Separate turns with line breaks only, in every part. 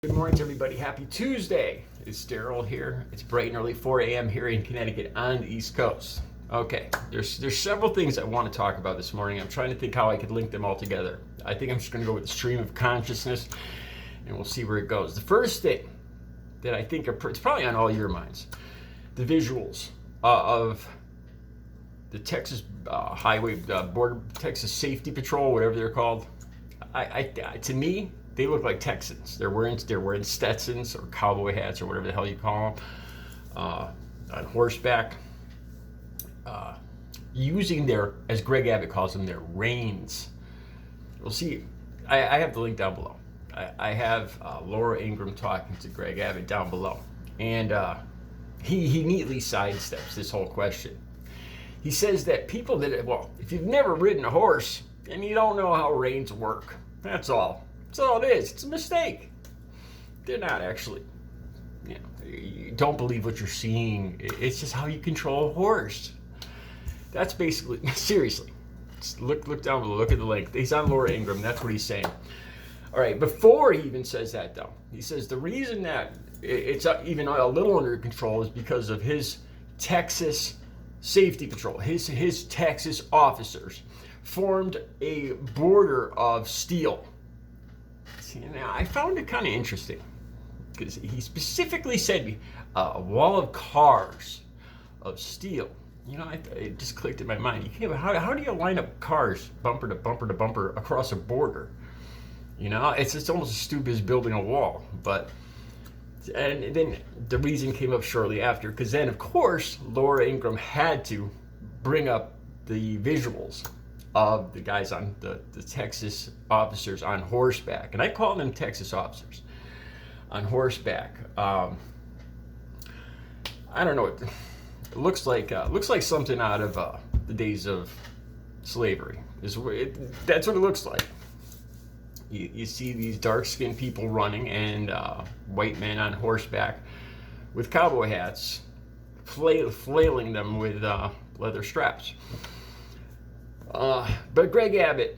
Good morning to everybody. Happy Tuesday. It's Daryl here. It's bright and early 4 a.m. here in Connecticut on the East Coast. Okay, there's several things I want to talk about this morning. I'm trying to think how I could link them all together. I think I'm just going to go with the stream of consciousness and we'll see where it goes. The first thing that I think it's probably on all your minds, the visuals of the Texas Highway Border Texas Safety Patrol, whatever they're called. To me, they look like Texans. They're wearing Stetsons or cowboy hats or whatever the hell you call them, on horseback, using their, as Greg Abbott calls them, their reins. We'll see. I have the link down below. I have Laura Ingraham talking to Greg Abbott down below, and he neatly sidesteps this whole question. He says that people that, well, if you've never ridden a horse and you don't know how reins work, that's all. That's all it is. It's a mistake. They're not actually, you don't believe what you're seeing. It's just how you control a horse. That's basically, seriously. Just look down below, look at the link. He's on Laura Ingraham. That's what he's saying. All right, before he even says that, though, he says the reason that it's even a little under control is because of his Texas Safety Patrol. His Texas officers formed a border of steel. Now, I found it kind of interesting because he specifically said a wall of cars of steel. It just clicked in my mind. How do you line up cars bumper to bumper to bumper across a border? It's almost as stupid as building a wall. And then the reason came up shortly after, because then, of course, Laura Ingraham had to bring up the visuals of the guys on the Texas officers on horseback. And I call them Texas officers on horseback. I don't know. It looks like something out of the days of slavery. That's what it looks like. You see these dark-skinned people running and white men on horseback with cowboy hats, flailing them with leather straps. But Greg Abbott,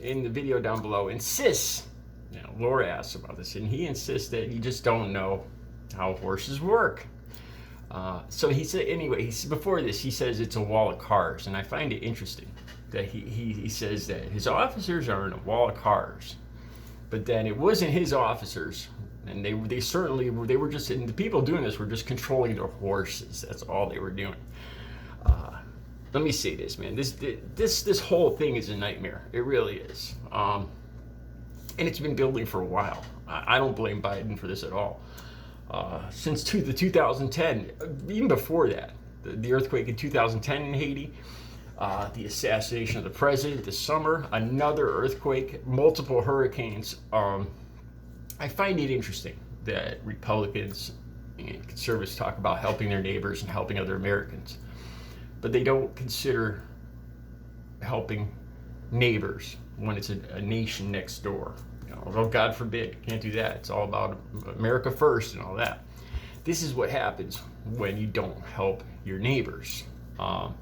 in the video down below, insists, Laura asks about this, and he insists that you just don't know how horses work. So he said, anyway, before this, he says it's a wall of cars, and I find it interesting that he says that his officers are in a wall of cars. But then it wasn't his officers, and they were just, and the people doing this were just controlling their horses. That's all they were doing. Let me say this, man. This whole thing is a nightmare. It really is. And it's been building for a while. I don't blame Biden for this at all. Since the 2010, even before that, the earthquake in 2010 in Haiti, the assassination of the president this summer, another earthquake, multiple hurricanes. I find it interesting that Republicans and conservatives talk about helping their neighbors and helping other Americans, but they don't consider helping neighbors when it's a nation next door. Oh, God forbid, can't do that. It's all about America first and all that. This is what happens when you don't help your neighbors. So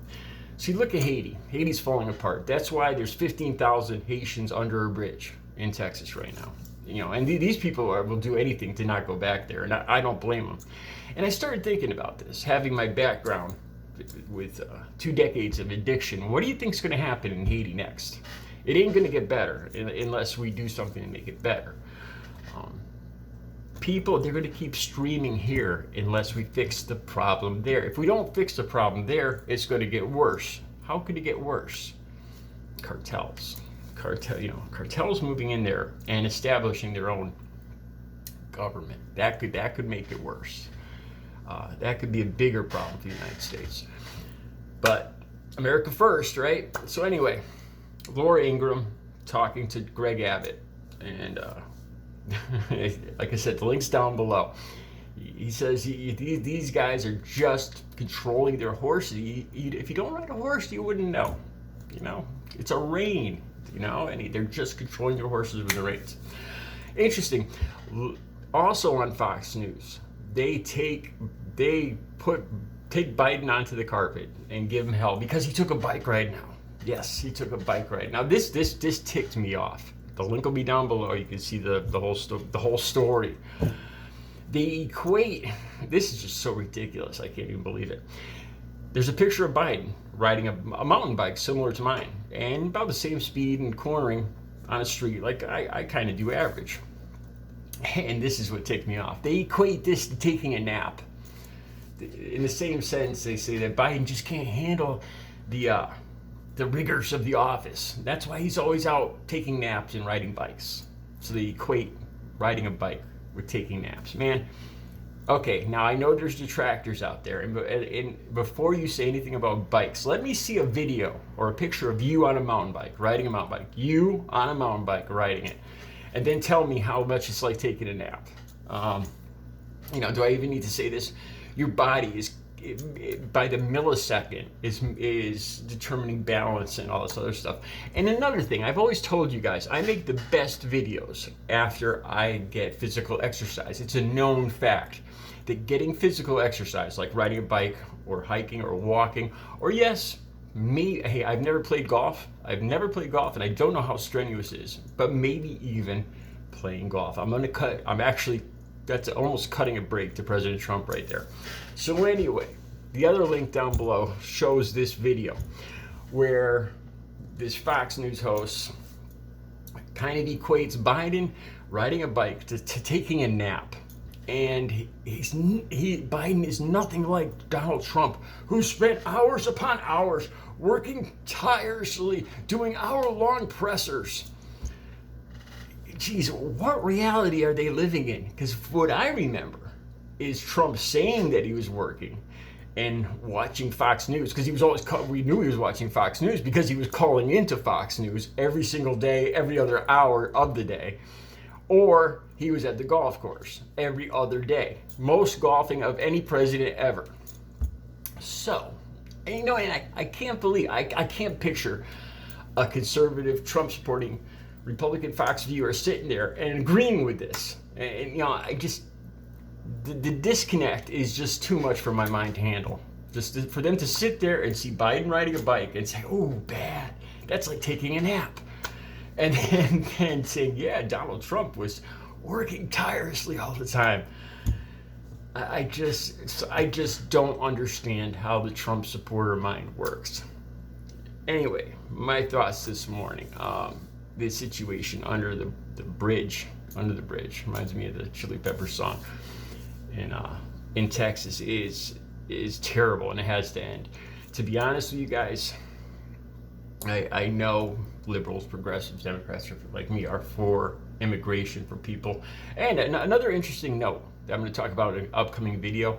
you look at Haiti. Haiti's falling apart. That's why there's 15,000 Haitians under a bridge in Texas right now. And these people will do anything to not go back there, and I don't blame them. And I started thinking about this, having my background with 2 decades of addiction. What do you think's going to happen in Haiti next? It ain't going to get better unless we do something to make it better. People, they're going to keep streaming here unless we fix the problem there. If we don't fix the problem there, it's going to get worse. How could it get worse? Cartels moving in there and establishing their own government. That could make it worse. That could be a bigger problem for the United States. But America first, right? So anyway, Laura Ingraham talking to Greg Abbott, and like I said, the link's down below. He says these guys are just controlling their horses. If you don't ride a horse, you wouldn't know. It's a rein. And they're just controlling your horses with the reins. Interesting. Also on Fox News, they take Biden onto the carpet and give him hell because he took a bike ride now. Yes, he took a bike ride. Now this ticked me off. The link will be down below. You can see the whole story. They equate, this is just so ridiculous, I can't even believe it. There's a picture of Biden riding a mountain bike similar to mine, and about the same speed and cornering on a street like I kind of do average. And this is what ticked me off. They equate this to taking a nap. In the same sense, they say that Biden just can't handle the rigors of the office. That's why he's always out taking naps and riding bikes. So they equate riding a bike with taking naps. Man, okay, now I know there's detractors out there, and before you say anything about bikes, let me see a video or a picture of you on a mountain bike, riding a mountain bike. You on a mountain bike riding it. And then tell me how much it's like taking a nap. Do I even need to say this? Your body is, by the millisecond, is determining balance and all this other stuff. And another thing, I've always told you guys, I make the best videos after I get physical exercise. It's a known fact that getting physical exercise, like riding a bike or hiking or walking, or yes, hey, I've never played golf. And I don't know how strenuous it is, but maybe even playing golf. That's almost cutting a break to President Trump right there. So anyway, the other link down below shows this video where this Fox News host kind of equates Biden riding a bike to taking a nap. And Biden is nothing like Donald Trump, who spent hours upon hours working tirelessly, doing hour-long pressers. Geez, what reality are they living in? Because what I remember is Trump saying that he was working and watching Fox News, because we knew he was watching Fox News because he was calling into Fox News every single day, every other hour of the day. Or he was at the golf course every other day. Most golfing of any president ever. So, and I can't believe, I can't picture a conservative, Trump-supporting Republican Fox viewer sitting there and agreeing with this. And the disconnect is just too much for my mind to handle. For them to sit there and see Biden riding a bike and say, oh, bad, that's like taking a nap. And then saying, yeah, Donald Trump was working tirelessly all the time. I just don't understand how the Trump supporter mind works. Anyway, my thoughts this morning. This situation under the bridge reminds me of the Chili Peppers song. In Texas is terrible, and it has to end. To be honest with you guys, I know liberals, progressives, Democrats like me are for immigration for people. And another interesting note that I'm going to talk about in an upcoming video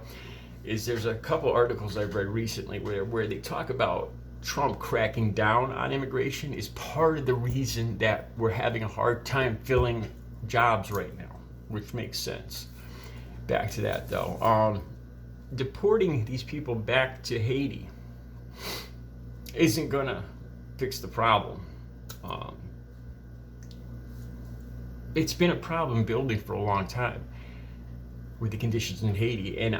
is there's a couple articles I've read recently where they talk about Trump cracking down on immigration is part of the reason that we're having a hard time filling jobs right now, which makes sense. Back to that though. Deporting these people back to Haiti isn't going to fix the problem. It's been a problem building for a long time with the conditions in Haiti, and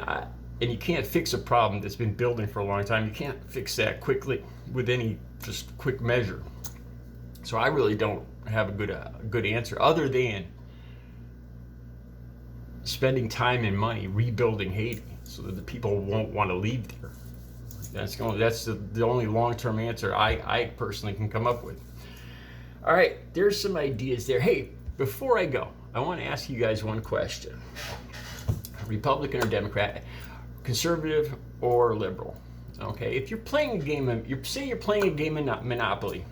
you can't fix a problem that's been building for a long time. You can't fix that quickly with any just quick measure. So I really don't have a good answer other than spending time and money rebuilding Haiti so that the people won't want to leave there. That's the only long-term answer I personally can come up with. All right, there's some ideas there. Hey, before I go, I want to ask you guys one question. Republican or Democrat, conservative or liberal? Okay, if you're playing a game of, you're playing a game of Monopoly,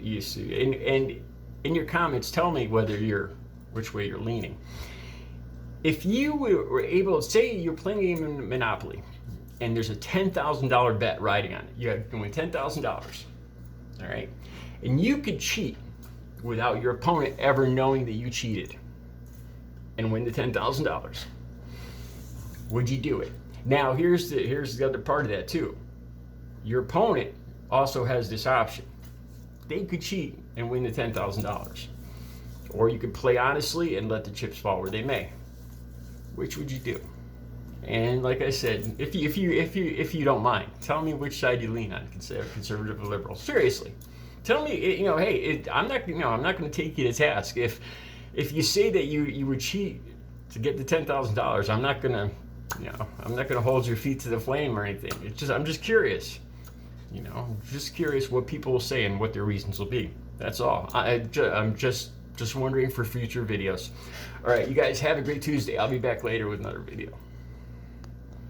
you see, and in your comments, tell me which way you're leaning. If you were able, say you're playing a game of Monopoly, and there's a $10,000 bet riding on it. You have to win $10,000, all right? And you could cheat without your opponent ever knowing that you cheated and win the $10,000. Would you do it? Now, here's the other part of that too. Your opponent also has this option. They could cheat and win the $10,000. Or you could play honestly and let the chips fall where they may. Which would you do? And like I said, if you don't mind, tell me which side you lean on, conservative or liberal. Seriously, Tell me, you know, hey, I'm not, you know, I'm not going to take you to task. If you say that you would cheat to get the $10,000, I'm not going to, you know, I'm not going to hold your feet to the flame or anything. It's just, I'm just curious. You know, I'm just curious what people will say and what their reasons will be. That's all. I'm just wondering for future videos. All right, you guys have a great Tuesday. I'll be back later with another video.